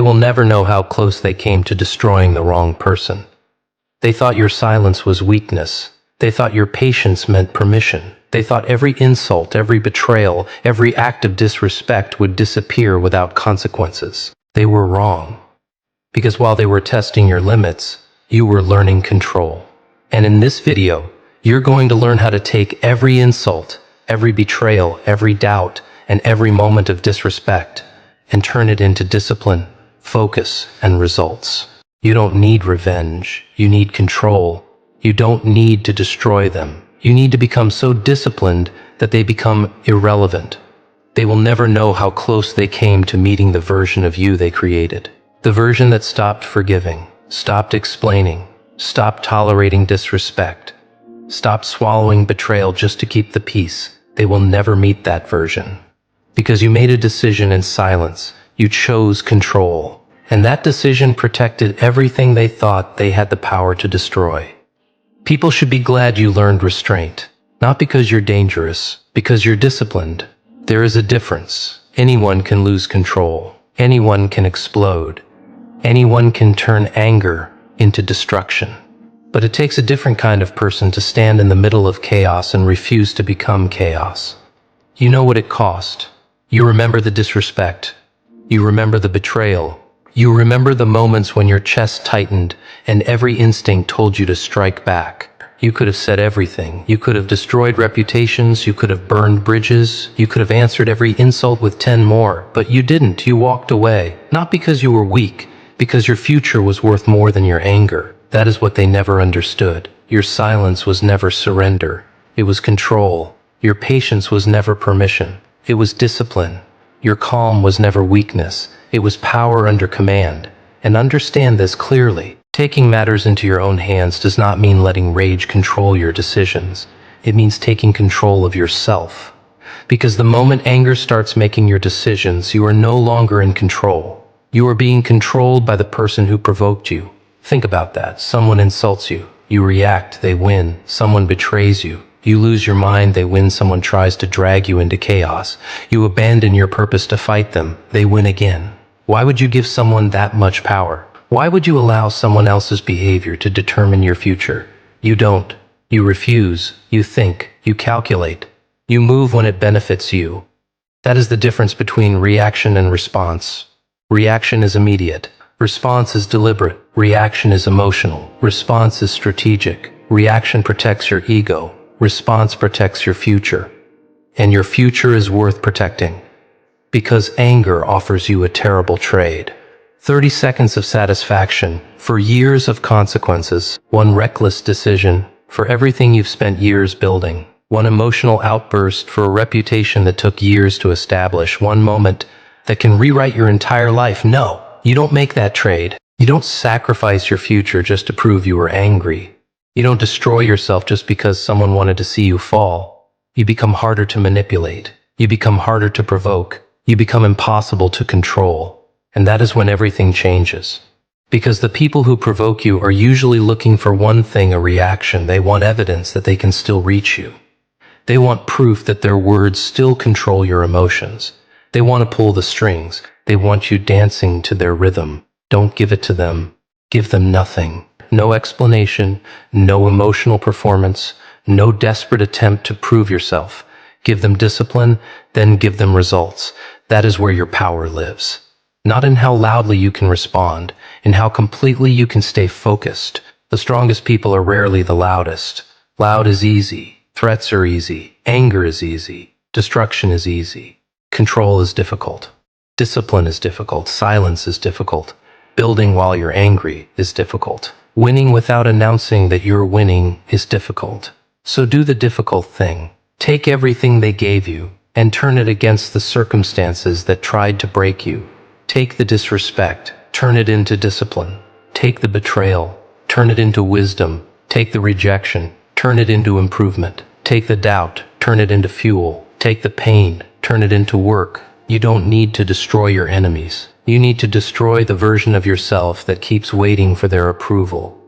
will never know how close they came to destroying the wrong person. They thought your silence was weakness. They thought your patience meant permission. They thought every insult, every betrayal, every act of disrespect would disappear without consequences. They were wrong. Because while they were testing your limits, you were learning control. And in this video, you're going to learn how to take every insult, every betrayal, every doubt, and every moment of disrespect and turn it into discipline, focus, and results. You don't need revenge. You need control. You don't need to destroy them. You need to become so disciplined that they become irrelevant. They will never know how close they came to meeting the version of you they created. The version that stopped forgiving, stopped explaining, stopped tolerating disrespect, stopped swallowing betrayal just to keep the peace. They will never meet that version. Because you made a decision in silence. You chose control. And that decision protected everything they thought they had the power to destroy. People should be glad you learned restraint. Not because you're dangerous, because you're disciplined. There is a difference. Anyone can lose control. Anyone can explode. Anyone can turn anger into destruction. But it takes a different kind of person to stand in the middle of chaos and refuse to become chaos. You know what it cost. You remember the disrespect. You remember the betrayal. You remember the moments when your chest tightened and every instinct told you to strike back. You could have said everything. You could have destroyed reputations. You could have burned bridges. You could have answered every insult with 10 more. But you didn't. You walked away. Not because you were weak, because your future was worth more than your anger. That is what they never understood. Your silence was never surrender. It was control. Your patience was never permission. It was discipline. Your calm was never weakness. It was power under command. And understand this clearly. Taking matters into your own hands does not mean letting rage control your decisions. It means taking control of yourself. Because the moment anger starts making your decisions, you are no longer in control. You are being controlled by the person who provoked you. Think about that. Someone insults you. You react, they win. Someone betrays you. You lose your mind, they win. Someone tries to drag you into chaos. You abandon your purpose to fight them. They win again. Why would you give someone that much power? Why would you allow someone else's behavior to determine your future? You don't. You refuse. You think. You calculate. You move when it benefits you. That is the difference between reaction and response. Reaction is immediate. Response is deliberate. Reaction is emotional. Response is strategic. Reaction protects your ego. Response protects your future. And your future is worth protecting. Because anger offers you a terrible trade. 30 seconds of satisfaction for years of consequences. One reckless decision for everything you've spent years building. One emotional outburst for a reputation that took years to establish. One moment that can rewrite your entire life. No, you don't make that trade. You don't sacrifice your future just to prove you were angry. You don't destroy yourself just because someone wanted to see you fall. You become harder to manipulate. You become harder to provoke. You become impossible to control. And that is when everything changes. Because the people who provoke you are usually looking for one thing, a reaction. They want evidence that they can still reach you. They want proof that their words still control your emotions. They want to pull the strings. They want you dancing to their rhythm. Don't give it to them. Give them nothing. No explanation, no emotional performance, no desperate attempt to prove yourself. Give them discipline, then give them results. That is where your power lives. Not in how loudly you can respond, in how completely you can stay focused. The strongest people are rarely the loudest. Loud is easy. Threats are easy. Anger is easy. Destruction is easy. Control is difficult. Discipline is difficult. Silence is difficult. Building while you're angry is difficult. Winning without announcing that you're winning is difficult. So do the difficult thing. Take everything they gave you and turn it against the circumstances that tried to break you. Take the disrespect, turn it into discipline. Take the betrayal, turn it into wisdom. Take the rejection, turn it into improvement. Take the doubt, turn it into fuel. Take the pain, turn it into work. You don't need to destroy your enemies. You need to destroy the version of yourself that keeps waiting for their approval.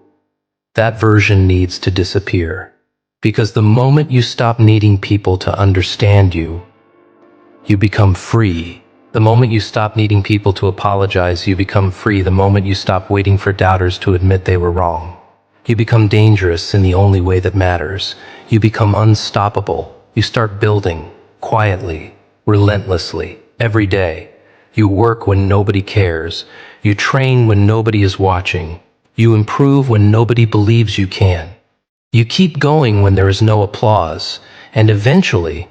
That version needs to disappear. Because the moment you stop needing people to understand you, you become free. The moment you stop needing people to apologize, you become free. The moment you stop waiting for doubters to admit they were wrong, you become dangerous in the only way that matters. You become unstoppable. You start building, quietly, relentlessly, every day. You work when nobody cares. You train when nobody is watching. You improve when nobody believes you can. You keep going when there is no applause, and eventually,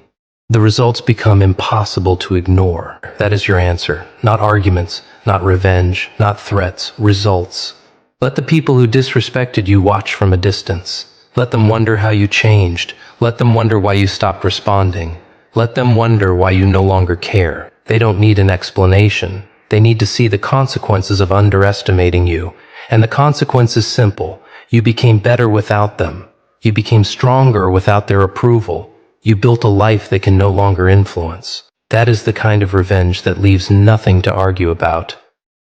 the results become impossible to ignore. That is your answer. Not arguments, not revenge, not threats, results. Let the people who disrespected you watch from a distance. Let them wonder how you changed. Let them wonder why you stopped responding. Let them wonder why you no longer care. They don't need an explanation. They need to see the consequences of underestimating you. And the consequence is simple. You became better without them. You became stronger without their approval. You built a life they can no longer influence. That is the kind of revenge that leaves nothing to argue about.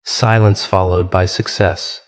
Silence followed by success.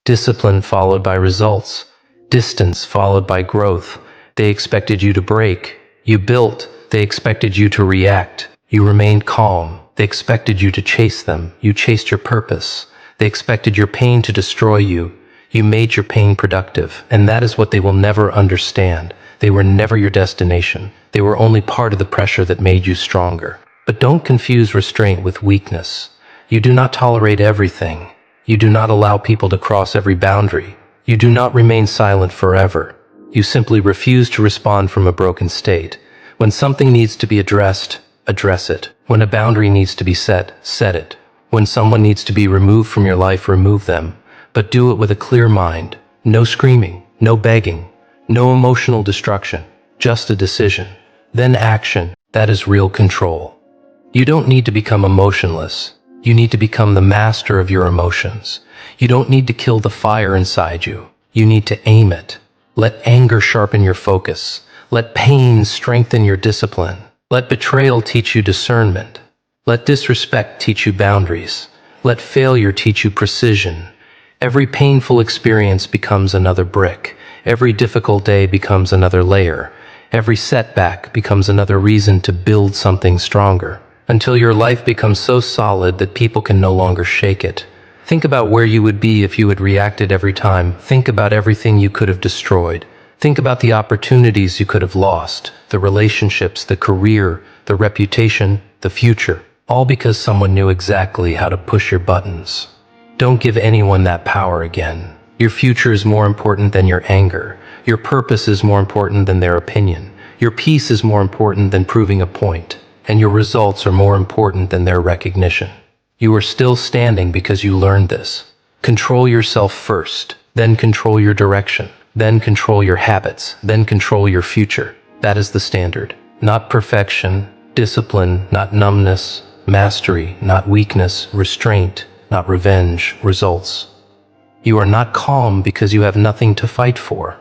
Discipline followed by results. Distance followed by growth. They expected you to break. You built. They expected you to react. You remained calm. They expected you to chase them. You chased your purpose. They expected your pain to destroy you. You made your pain productive. And that is what they will never understand. They were never your destination. They were only part of the pressure that made you stronger. But don't confuse restraint with weakness. You do not tolerate everything. You do not allow people to cross every boundary. You do not remain silent forever. You simply refuse to respond from a broken state. When something needs to be addressed, address it. When a boundary needs to be set it. When someone needs to be removed from your life, remove them. But do it with a clear mind. No screaming, no begging, no emotional destruction, just a decision. Then action. That is real control. You don't need to become emotionless. You need to become the master of your emotions. You don't need to kill the fire inside you. You need to aim it. Let anger sharpen your focus. Let pain strengthen your discipline. Let betrayal teach you discernment. Let disrespect teach you boundaries. Let failure teach you precision. Every painful experience becomes another brick. Every difficult day becomes another layer. Every setback becomes another reason to build something stronger, until your life becomes so solid that people can no longer shake it. Think about where you would be if you had reacted every time. Think about everything you could have destroyed. Think about the opportunities you could have lost, the relationships, the career, the reputation, the future, all because someone knew exactly how to push your buttons. Don't give anyone that power again. Your future is more important than your anger. Your purpose is more important than their opinion. Your peace is more important than proving a point. And your results are more important than their recognition. You are still standing because you learned this. Control yourself first, then control your direction, then control your habits, then control your future. That is the standard. Not perfection, discipline, not numbness, mastery, not weakness, restraint, not revenge, results. You are not calm because you have nothing to fight for.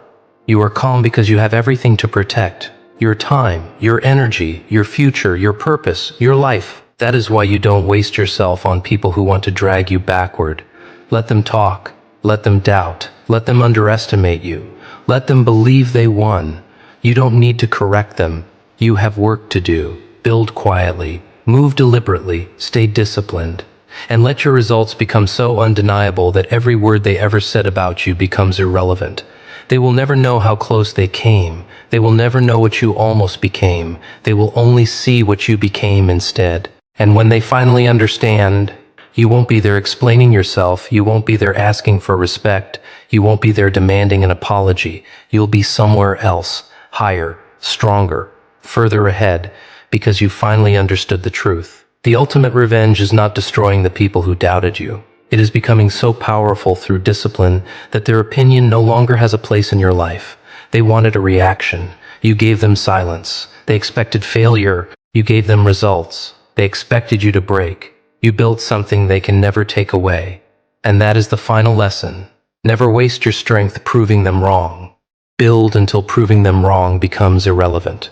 You are calm because you have everything to protect. Your time, your energy, your future, your purpose, your life. That is why you don't waste yourself on people who want to drag you backward. Let them talk. Let them doubt. Let them underestimate you. Let them believe they won. You don't need to correct them. You have work to do. Build quietly. Move deliberately. Stay disciplined. And let your results become so undeniable that every word they ever said about you becomes irrelevant. They will never know how close they came. They will never know what you almost became. They will only see what you became instead. And when they finally understand, you won't be there explaining yourself. You won't be there asking for respect. You won't be there demanding an apology. You'll be somewhere else, higher, stronger, further ahead, because you finally understood the truth. The ultimate revenge is not destroying the people who doubted you. It is becoming so powerful through discipline that their opinion no longer has a place in your life. They wanted a reaction. You gave them silence. They expected failure. You gave them results. They expected you to break. You built something they can never take away. And that is the final lesson. Never waste your strength proving them wrong. Build until proving them wrong becomes irrelevant.